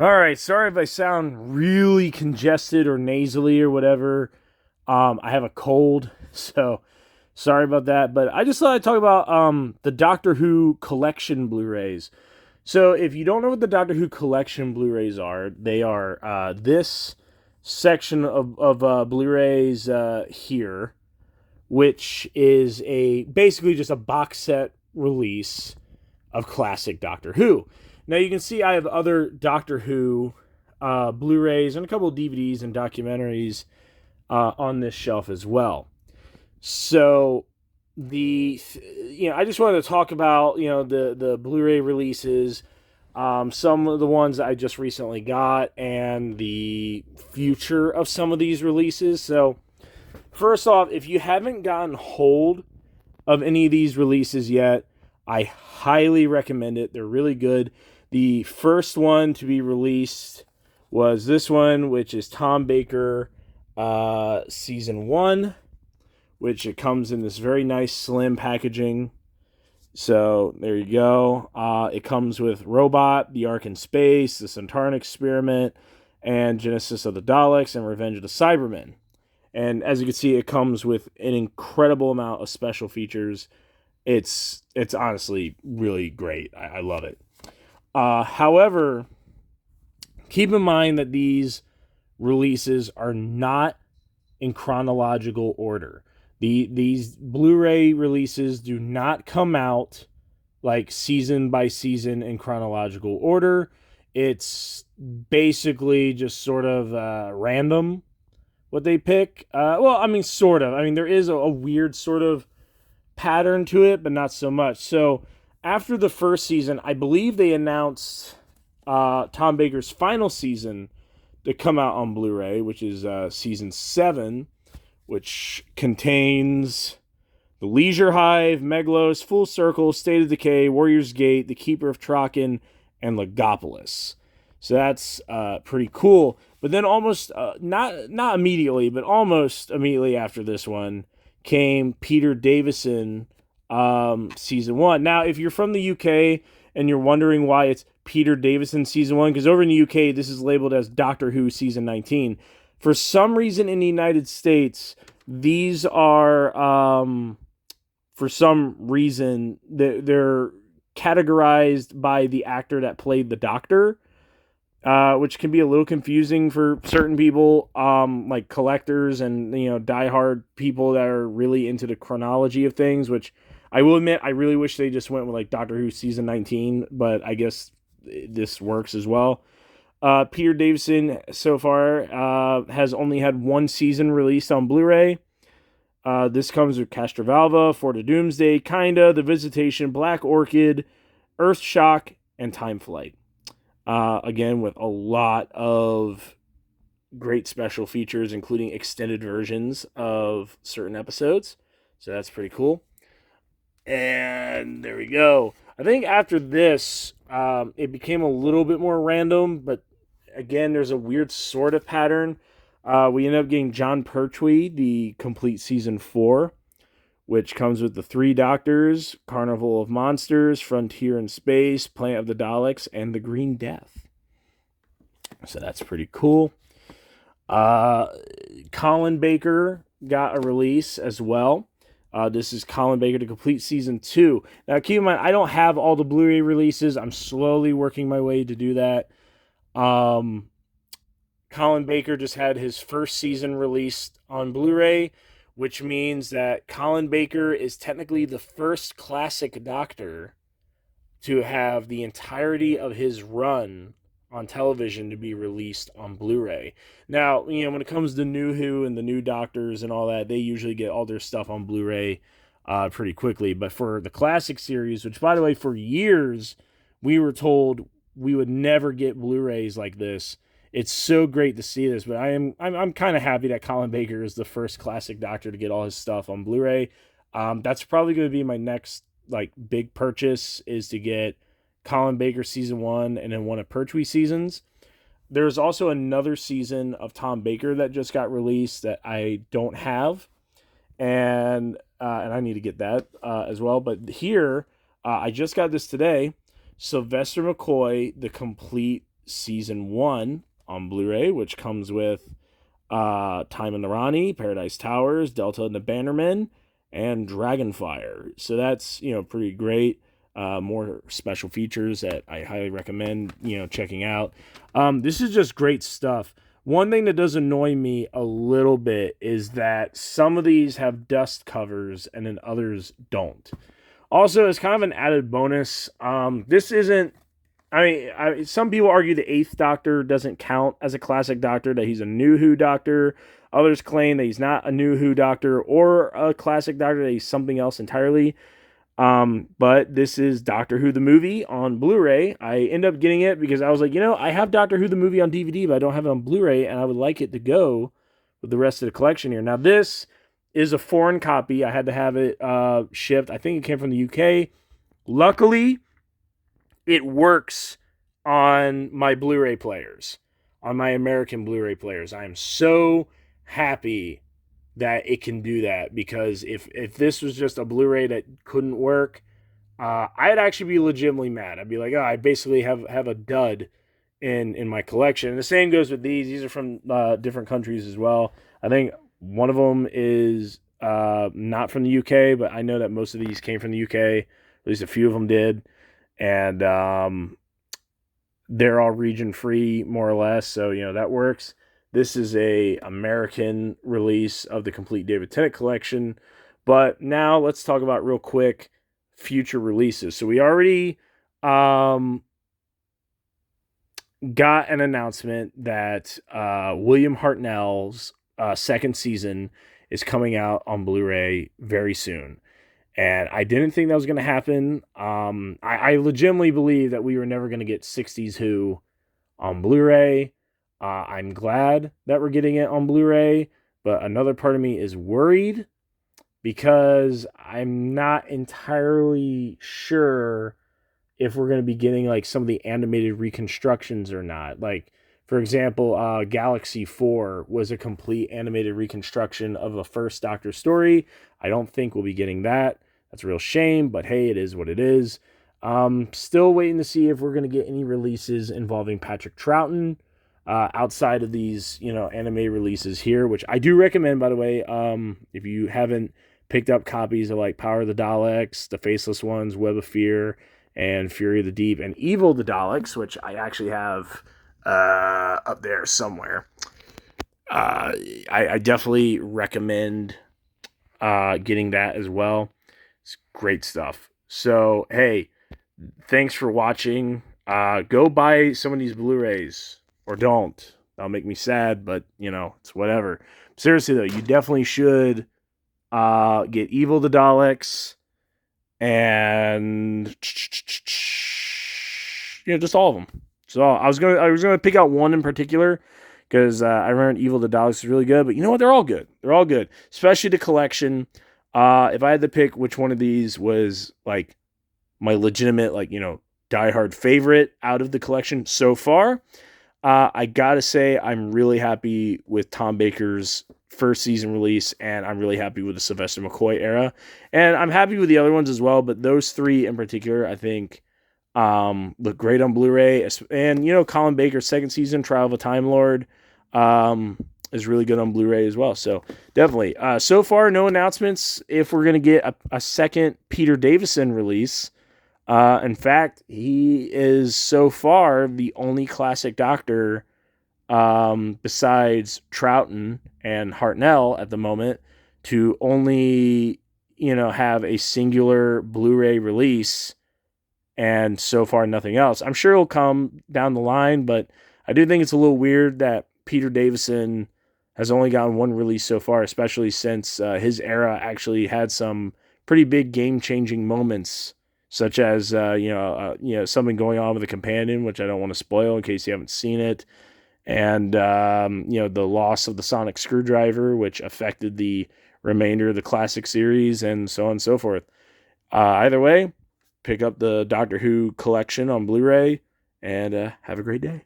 All right, sorry if I sound really congested or nasally or whatever. I have a cold, so sorry about that. But I just thought I'd talk about the Doctor Who collection Blu-rays. So if you don't know what the Doctor Who collection Blu-rays are, they are this section of Blu-rays here, which is a basically just a box set release of classic Doctor Who. Now you can see I have other Doctor Who Blu-rays and a couple of DVDs and documentaries on this shelf as well. So I just wanted to talk about the Blu-ray releases, some of the ones I just recently got, and the future of some of these releases. So first off, if you haven't gotten hold of any of these releases yet, I highly recommend it. They're really good. The first one to be released was this one, which is Tom Baker Season 1, which it comes in this very nice slim packaging. So there you go. It comes with Robot, The Ark in Space, The Centauran Experiment, and Genesis of the Daleks, and Revenge of the Cybermen. And as you can see, it comes with an incredible amount of special features. It's honestly really great. I love it. However, keep in mind that these releases are not in chronological order. These Blu-ray releases do not come out like season by season in chronological order. It's basically just sort of random what they pick. Sort of. I mean, there is a weird sort of pattern to it, but not so much. So after the first season, I believe they announced Tom Baker's final season to come out on Blu-ray, which is season 7, which contains The Leisure Hive, Meglos, Full Circle, State of Decay, Warrior's Gate, The Keeper of Traken, and Legopolis. So that's pretty cool. But then almost, not immediately, but almost immediately after this one, came Peter Davison Season 1. Now, if you're from the UK and you're wondering why it's Peter Davison Season 1, because over in the UK, this is labeled as Doctor Who Season 19. For some reason in the United States, these are, for some reason, they're categorized by the actor that played the Doctor, which can be a little confusing for certain people, like collectors and, diehard people that are really into the chronology of things, which I will admit, I really wish they just went with like Doctor Who Season 19, but I guess this works as well. Peter Davison so far has only had one season released on Blu-ray. This comes with Castrovalva, Fort of Doomsday, Kinda, The Visitation, Black Orchid, Earth Shock, and Time Flight. Again, with a lot of great special features, including extended versions of certain episodes. So that's pretty cool. And there we go. I think after this, it became a little bit more random, but again, there's a weird sort of pattern. We ended up getting John Pertwee, the complete season 4, which comes with the 3 Doctors, Carnival of Monsters, Frontier in Space, Planet of the Daleks, and the Green Death. So that's pretty cool. Colin Baker got a release as well. This is Colin Baker to complete season 2. Now, keep in mind, I don't have all the Blu-ray releases. I'm slowly working my way to do that. Colin Baker just had his first season released on Blu-ray, which means that Colin Baker is technically the first classic Doctor to have the entirety of his run on television to be released on Blu-ray. Now, when it comes to New Who and the new Doctors and all that, they usually get all their stuff on Blu-ray pretty quickly. But for the classic series, which, by the way, for years, we were told we would never get Blu-rays like this. It's so great to see this, but I'm kind of happy that Colin Baker is the first classic Doctor to get all his stuff on Blu-ray. That's probably going to be my next big purchase, is to get Colin Baker season 1 and then one of Pertwee seasons. There's also another season of Tom Baker that just got released that I don't have, and I need to get that as well. But here, I just got this today. Sylvester McCoy, the complete season 1 on Blu-ray, which comes with Time in the Rani, Paradise Towers, Delta and the Bannermen, and Dragonfire. So that's, pretty great. More special features that I highly recommend, checking out. This is just great stuff. One thing that does annoy me a little bit is that some of these have dust covers and then others don't. Also, as kind of an added bonus, this isn't. Some people argue the Eighth Doctor doesn't count as a classic Doctor, that he's a New Who Doctor. Others claim that he's not a New Who Doctor or a classic Doctor, that he's something else entirely. But this is Doctor Who the movie on Blu-ray. I end up getting it because I was like, I have Doctor Who the movie on DVD, but I don't have it on Blu-ray, and I would like it to go with the rest of the collection here. Now, this is a foreign copy. I had to have it shipped. I think it came from the UK. Luckily, it works on my Blu-ray players, on my American Blu-ray players. I am so happy that it can do that, because if this was just a Blu-ray that couldn't work, I'd actually be legitimately mad. I'd be like, I basically have a dud in my collection. And the same goes with these. These are from different countries as well. I think one of them is not from the UK, but I know that most of these came from the UK. At least a few of them did. And they're all region free, more or less, so that works. This is a American release of the complete David Tennant collection. But now let's talk about real quick future releases. So we already got an announcement that William Hartnell's second season is coming out on Blu-ray very soon. And I didn't think that was going to happen. I legitimately believe that we were never going to get 60s Who on Blu-ray. I'm glad that we're getting it on Blu-ray, but another part of me is worried because I'm not entirely sure if we're going to be getting like some of the animated reconstructions or not. Like, for example, Galaxy 4 was a complete animated reconstruction of a first Doctor story. I don't think we'll be getting that. That's a real shame, but hey, it is what it is. Still waiting to see if we're going to get any releases involving Patrick Troughton outside of these, anime releases here, which I do recommend, by the way. If you haven't picked up copies of like Power of the Daleks, The Faceless Ones, Web of Fear, and Fury of the Deep, and Evil of the Daleks, which I actually have up there somewhere. I definitely recommend getting that as well. It's great stuff. So, hey, thanks for watching. Go buy some of these Blu-rays, or don't. That'll make me sad, but, it's whatever. Seriously, though, you definitely should get Evil the Daleks and, just all of them. So I was gonna pick out one in particular because I remember Evil the Daleks is really good, but you know what? They're all good. They're all good, especially the collection. If I had to pick which one of these was like my legitimate, diehard favorite out of the collection so far, I gotta say I'm really happy with Tom Baker's first season release, and I'm really happy with the Sylvester McCoy era, and I'm happy with the other ones as well. But those three in particular, I think, look great on Blu-ray. And Colin Baker's second season, Trial of a Time Lord, is really good on Blu-ray as well. So definitely. So far, no announcements if we're gonna get a second Peter Davison release. In fact, he is so far the only classic Doctor, besides Troughton and Hartnell at the moment, to only, have a singular Blu-ray release, and so far nothing else. I'm sure it'll come down the line, but I do think it's a little weird that Peter Davison has only gotten one release so far, especially since his era actually had some pretty big game-changing moments, such as something going on with a companion, which I don't want to spoil in case you haven't seen it, and the loss of the sonic screwdriver, which affected the remainder of the classic series, and so on and so forth. Either way, pick up the Doctor Who collection on Blu-ray, and have a great day.